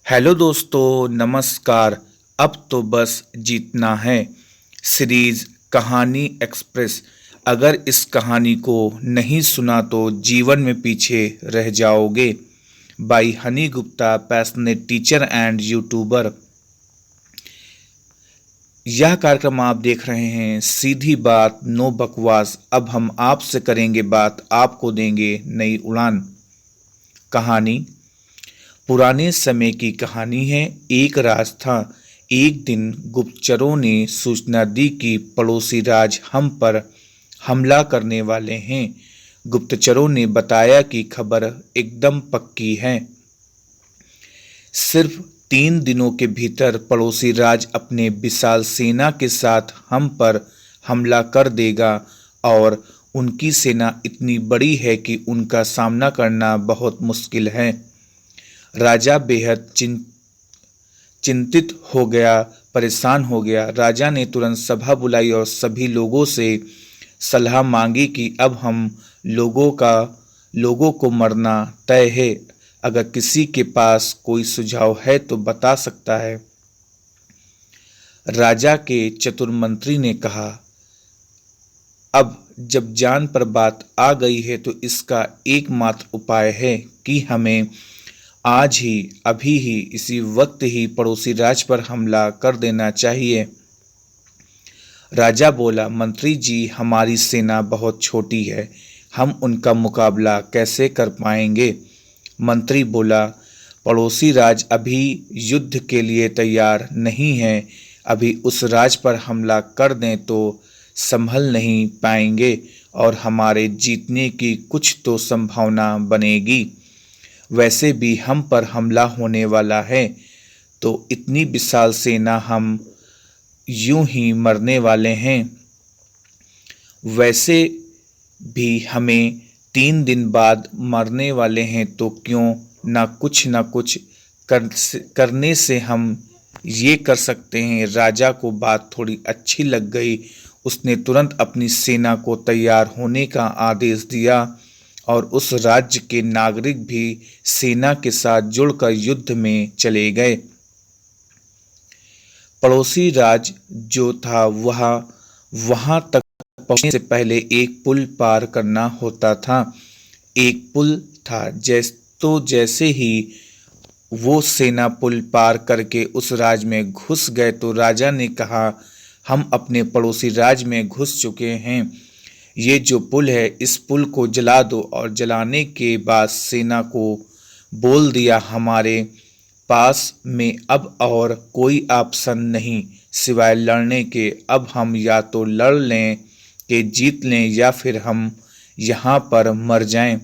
Hello दोस्तों, नमस्कार। अब तो बस जीतना है सीरीज कहानी एक्सप्रेस। अगर इस कहानी को नहीं सुना तो जीवन में पीछे रह जाओगे। By Honey Gupta, passionate teacher and YouTuber. यह कार्यक्रम आप देख रहे हैं सीधी बात, नो बकवास। अब हम आपसे करेंगे बात, आपको देंगे नई उड़ान। कहानी पुराने समय की कहानी है। एक राज था। एक दिन गुप्तचरों ने सूचना दी कि पड़ोसी राज हम पर हमला करने वाले हैं। गुप्तचरों ने बताया कि खबर एकदम पक्की है। सिर्फ 3 दिनों के भीतर पड़ोसी राज अपने विशाल सेना के साथ हम पर हमला कर देगा और उनकी सेना इतनी बड़ी है कि उनका सामना करना बहुत मुश्किल है। राजा बेहद चिंतित हो गया, परेशान हो गया। राजा ने तुरंत सभा बुलाई और सभी लोगों से सलाह मांगी कि अब हम लोगों को मरना तय है। अगर किसी के पास कोई सुझाव है तो बता सकता है। राजा के चतुर मंत्री ने कहा, अब जब जान पर बात आ गई है तो इसका एकमात्र उपाय है कि हमें आज ही, अभी ही, इसी वक्त ही पड़ोसी राज पर हमला कर देना चाहिए। राजा बोला, मंत्री जी, हमारी सेना बहुत छोटी है, हम उनका मुकाबला कैसे कर पाएंगे? मंत्री बोला, पड़ोसी राज अभी युद्ध के लिए तैयार नहीं है। अभी उस राज पर हमला कर दें तो संभल नहीं पाएंगे और हमारे जीतने की कुछ तो संभावना बनेगी। वैसे भी हम पर हमला होने वाला है तो इतनी विशाल सेना हम यूं ही मरने वाले हैं। वैसे भी हमें 3 दिन बाद मरने वाले हैं तो क्यों ना कुछ करने से हम ये कर सकते हैं। राजा को बात थोड़ी अच्छी लग गई। उसने तुरंत अपनी सेना को तैयार होने का आदेश दिया और उस राज्य के नागरिक भी सेना के साथ जुड़कर युद्ध में चले गए। पड़ोसी राज जो था वहां तक पहुंचने से पहले एक पुल पार करना होता था। एक पुल था। जैसे ही वो सेना पुल पार करके उस राज में घुस गए तो राजा ने कहा, हम अपने पड़ोसी राज में घुस चुके हैं। ये जो पुल है, इस पुल को जला दो। और जलाने के बाद सेना को बोल दिया, हमारे पास में अब और कोई ऑप्शन नहीं सिवाय लड़ने के। अब हम या तो लड़ लें कि जीत लें या फिर हम यहाँ पर मर जाएं।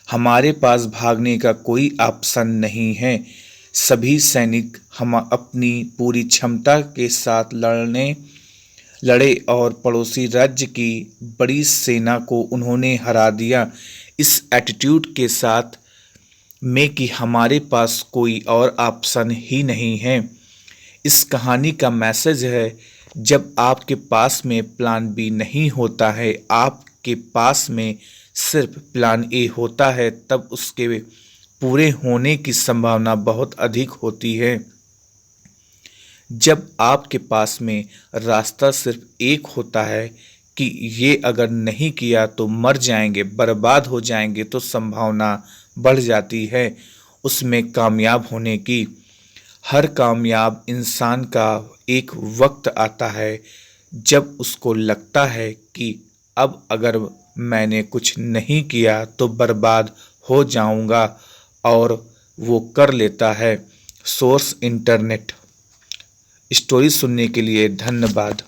हमारे पास भागने का कोई ऑप्शन नहीं है। सभी सैनिक हम अपनी पूरी क्षमता के साथ लड़े और पड़ोसी राज्य की बड़ी सेना को उन्होंने हरा दिया। इस एटीट्यूड के साथ में कि हमारे पास कोई और ऑप्शन ही नहीं है। इस कहानी का मैसेज है, जब आपके पास में प्लान बी नहीं होता है, आपके पास में सिर्फ प्लान ए होता है, तब उसके पूरे होने की संभावना बहुत अधिक होती है। जब आपके पास में रास्ता सिर्फ एक होता है कि ये अगर नहीं किया तो मर जाएंगे, बर्बाद हो जाएंगे, तो संभावना बढ़ जाती है उसमें कामयाब होने की। हर कामयाब इंसान का एक वक्त आता है जब उसको लगता है कि अब अगर मैंने कुछ नहीं किया तो बर्बाद हो जाऊंगा, और वो कर लेता है। Source internet. स्टोरी सुनने के लिए धन्यवाद।